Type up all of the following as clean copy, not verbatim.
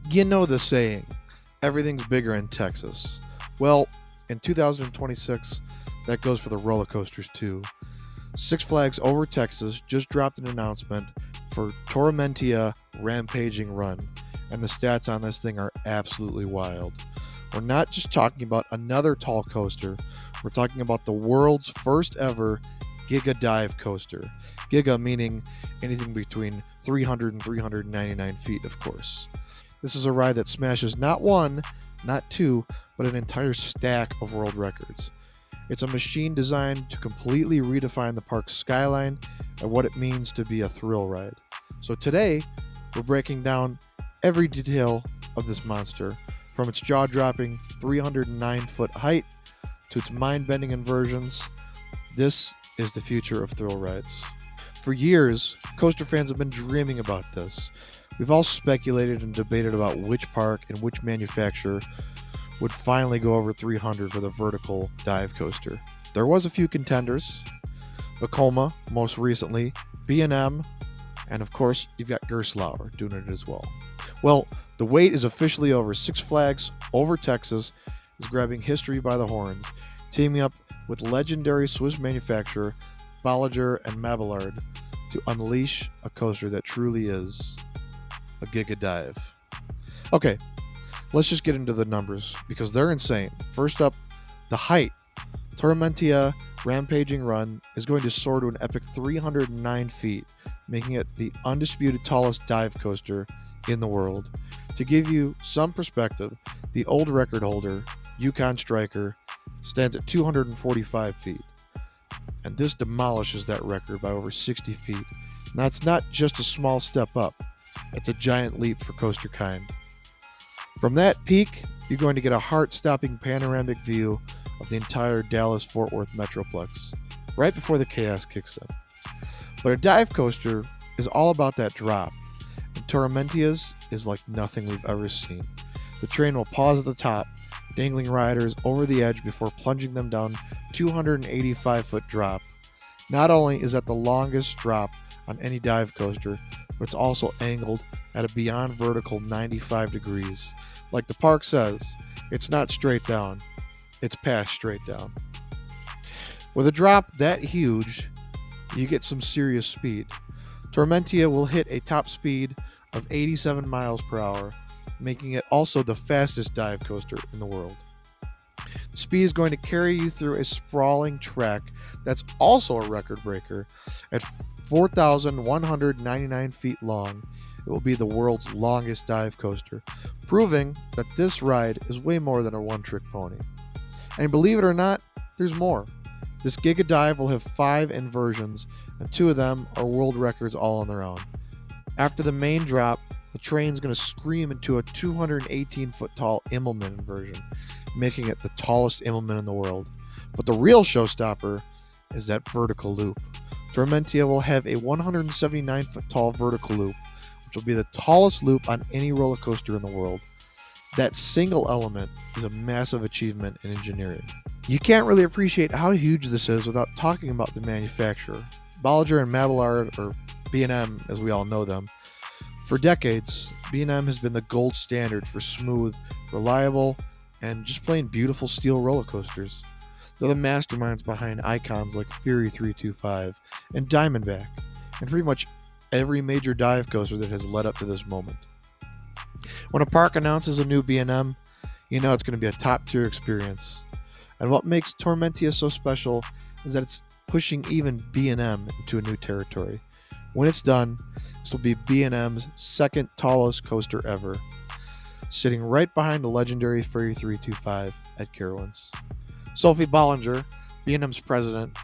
You know the saying, everything's bigger in Texas. Well, in 2026, that goes for the roller coasters too. Six Flags Over Texas just dropped an announcement for Tormentia Rampaging Run, and the stats on this thing are absolutely wild. We're not just talking about another tall coaster, we're talking about the world's first ever giga dive coaster. Giga meaning anything between 300 and 399 feet, of course. This is a ride that smashes not one, not two, but an entire stack of world records. It's a machine designed to completely redefine the park's skyline and what it means to be a thrill ride. So today, we're breaking down every detail of this monster, from its jaw dropping 309-foot height to its mind bending inversions. This is the future of thrill rides. For years, coaster fans have been dreaming about this. We've all speculated and debated about which park and which manufacturer would finally go over 300 for the vertical dive coaster. There was a few contenders, Vekoma most recently, B&M, and of course you've got Gerstlauer doing it as well. Well, the wait is officially over. Six Flags Over Texas is grabbing history by the horns, teaming up with legendary Swiss manufacturer Bolliger and Mabillard to unleash a coaster that truly is a giga dive. Okay, let's just get into the numbers because they're insane. First up, the height. Tormentia Rampaging Run is going to soar to an epic 309 feet, making it the undisputed tallest dive coaster in the world. To give you some perspective, the old record holder, Yukon Striker, stands at 245 feet. And this demolishes that record by over 60 feet. And that's not just a small step up, it's a giant leap for coaster kind. From that peak, you're going to get a heart-stopping panoramic view of the entire Dallas-Fort Worth Metroplex, right before the chaos kicks in. But a dive coaster is all about that drop, and Tormentia's is like nothing we've ever seen. The train will pause at the top, dangling riders over the edge before plunging them down 285-foot drop. Not only is that the longest drop on any dive coaster, but it's also angled at a beyond vertical 95 degrees. Like the park says, it's not straight down, it's past straight down. With a drop that huge, you get some serious speed. Tormentia will hit a top speed of 87 miles per hour, making it also the fastest dive coaster in the world. The speed is going to carry you through a sprawling track that's also a record breaker. At 4,199 feet long, it will be the world's longest dive coaster, proving that this ride is way more than a one-trick pony. And believe it or not, there's more. This Giga Dive will have 5 inversions, and 2 of them are world records all on their own. After the main drop, the train's going to scream into a 218-foot tall Immelman inversion, making it the tallest Immelman in the world. But the real showstopper is that vertical loop. Tormentia will have a 179-foot tall vertical loop, which will be the tallest loop on any roller coaster in the world. That single element is a massive achievement in engineering. You can't really appreciate how huge this is without talking about the manufacturer. Bolliger and Mabillard, or B&M as we all know them. For decades, B&M has been the gold standard for smooth, reliable, and just plain beautiful steel roller coasters. They're the masterminds behind icons like Fury 325 and Diamondback, and pretty much every major dive coaster that has led up to this moment. When a park announces a new B&M, you know it's going to be a top-tier experience. And what makes Tormentia so special is that it's pushing even B&M into a new territory. When it's done, this will be B&M's second tallest coaster ever, sitting right behind the legendary Fury 325 at Carowinds. Sophie Bollinger, B&M's president,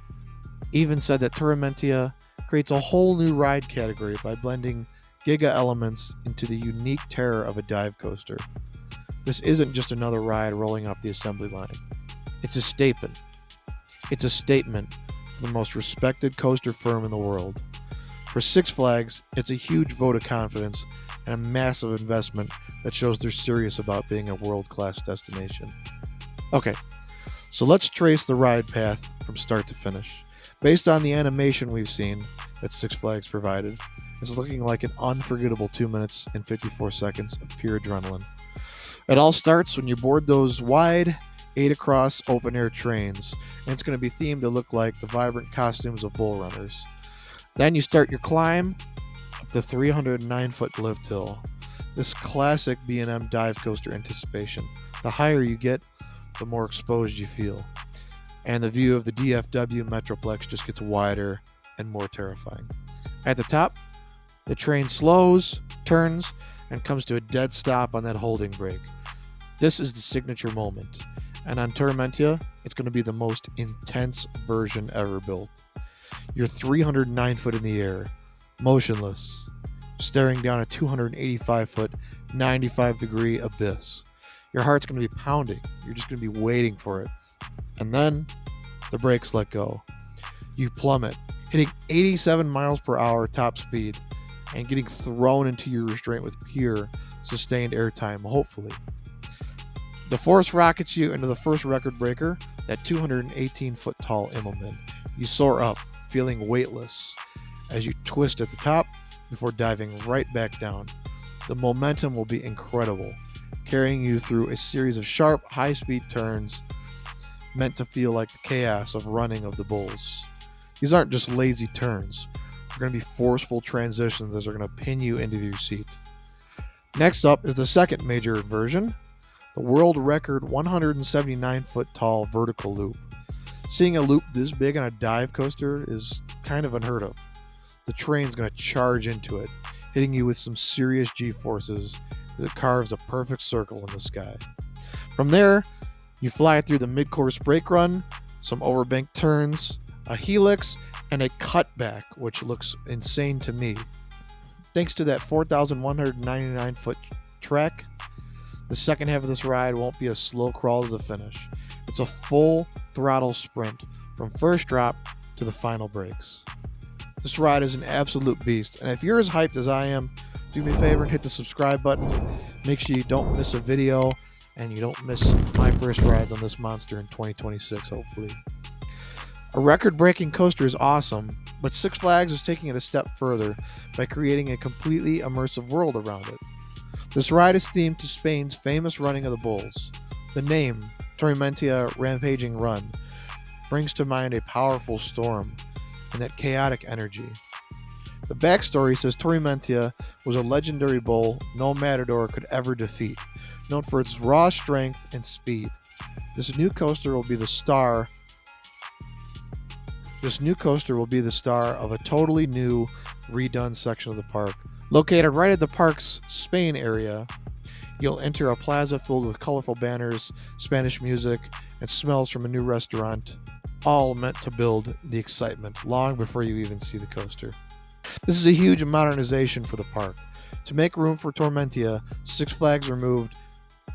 even said that Tormentia creates a whole new ride category by blending giga elements into the unique terror of a dive coaster. This isn't just another ride rolling off the assembly line. It's a statement. It's a statement for the most respected coaster firm in the world. For Six Flags, it's a huge vote of confidence and a massive investment that shows they're serious about being a world-class destination. Okay, so let's trace the ride path from start to finish. Based on the animation we've seen that Six Flags provided, It's looking like an unforgettable 2 minutes and 54 seconds of pure adrenaline. It all starts when you board those wide 8 across open air trains, and it's going to be themed to look like the vibrant costumes of bull runners. Then you start your climb up the 309-foot lift hill. This classic B&M dive coaster anticipation. The higher you get, the more exposed you feel. And the view of the DFW Metroplex just gets wider and more terrifying. At the top, the train slows, turns, and comes to a dead stop on that holding brake. This is the signature moment. And on Tormentia, it's going to be the most intense version ever built. You're 309 foot in the air, motionless, staring down a 285-foot, 95-degree abyss. Your heart's going to be pounding. You're just going to be waiting for it. And then the brakes let go. You plummet, hitting 87 miles per hour top speed and getting thrown into your restraint with pure, sustained airtime, hopefully. The force rockets you into the first record breaker, that 218-foot tall Immelman. You soar up, feeling weightless, as you twist at the top before diving right back down. The momentum will be incredible, carrying you through a series of sharp, high-speed turns meant to feel like the chaos of running of the bulls. These aren't just lazy turns. They're going to be forceful transitions that are going to pin you into your seat. Next up is the second major version, the world record 179-foot tall vertical loop. Seeing a loop this big on a dive coaster is kind of unheard of. The train's going to charge into it, hitting you with some serious G-forces as it carves a perfect circle in the sky. From there, you fly through the mid-course brake run, some overbanked turns, a helix, and a cutback, which looks insane to me. Thanks to that 4,199-foot trek, the second half of this ride won't be a slow crawl to the finish. It's a full throttle sprint from first drop to the final brakes. This ride is an absolute beast, and if you're as hyped as I am, do me a favor and hit the subscribe button. Make sure you don't miss a video and you don't miss my first rides on this monster in 2026, hopefully. A record-breaking coaster is awesome, but Six Flags is taking it a step further by creating a completely immersive world around it. This ride is themed to Spain's famous running of the bulls. The name, Tormenta Rampaging Run, brings to mind a powerful storm and that chaotic energy. The backstory says Tormentia was a legendary bull no matador could ever defeat, known for its raw strength and speed. This new coaster will be the star of a totally new, redone section of the park. Located right at the park's Spain area, you'll enter a plaza filled with colorful banners, Spanish music, and smells from a new restaurant, all meant to build the excitement long before you even see the coaster. This is a huge modernization for the park. To make room for Tormentia, Six Flags removed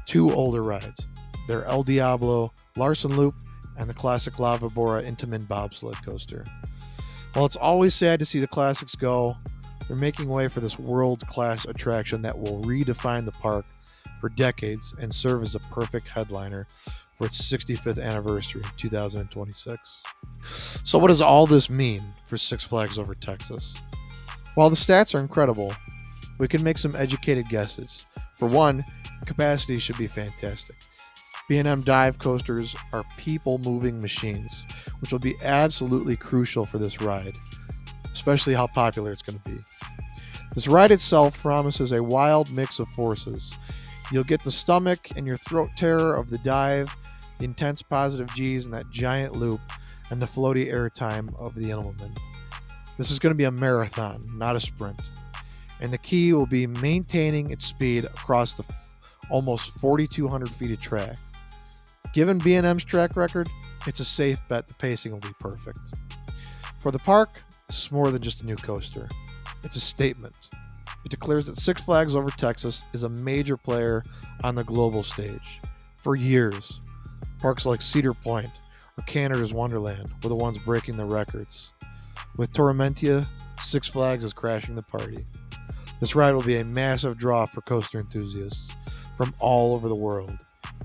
2 older rides. Their El Diablo Larson Loop and the classic Lava Bora Intamin bobsled coaster. While it's always sad to see the classics go, they're making way for this world-class attraction that will redefine the park for decades and serve as a perfect headliner for its 65th anniversary in 2026. So what does all this mean for Six Flags Over Texas? While the stats are incredible, we can make some educated guesses. For one, capacity should be fantastic. B&M dive coasters are people-moving machines, which will be absolutely crucial for this ride, especially how popular it's going to be. This ride itself promises a wild mix of forces. You'll get the stomach and your throat terror of the dive, the intense positive G's in that giant loop, and the floaty airtime of the Immelman. This is going to be a marathon, not a sprint. And the key will be maintaining its speed across the almost 4,200 feet of track. Given B&M's track record, it's a safe bet the pacing will be perfect. For the park, this is more than just a new coaster. It's a statement. It declares that Six Flags Over Texas is a major player on the global stage. For years, parks like Cedar Point or Canada's Wonderland were the ones breaking the records. With Tormentia, Six Flags is crashing the party. This ride will be a massive draw for coaster enthusiasts from all over the world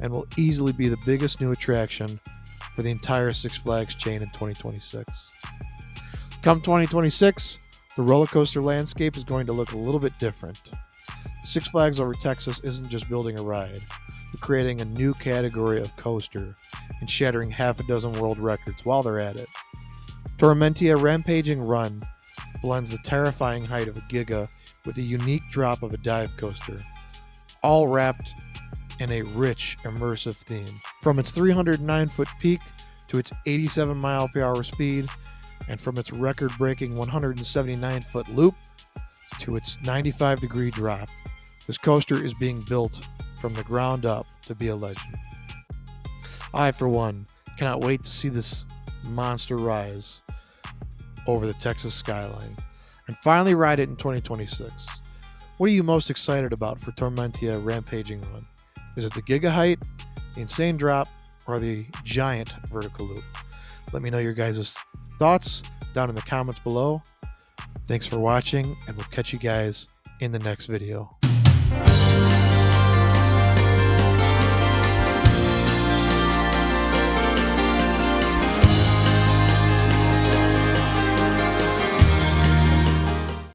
and will easily be the biggest new attraction for the entire Six Flags chain in 2026. Come 2026, the roller coaster landscape is going to look a little bit different. Six Flags Over Texas isn't just building a ride, they're creating a new category of coaster and shattering half a dozen world records while they're at it. Tormentia Rampaging Run blends the terrifying height of a giga with the unique drop of a dive coaster, all wrapped in a rich, immersive theme. From its 309-foot peak to its 87 mile per hour speed, and from its record-breaking 179-foot loop to its 95-degree drop, this coaster is being built from the ground up to be a legend. I, for one, cannot wait to see this monster rise over the Texas skyline and finally ride it in 2026. What are you most excited about for Tormentia Rampaging Run? Is it the giga height, the insane drop, or the giant vertical loop? Let me know your guys' thoughts down in the comments below. Thanks for watching, and we'll catch you guys in the next video.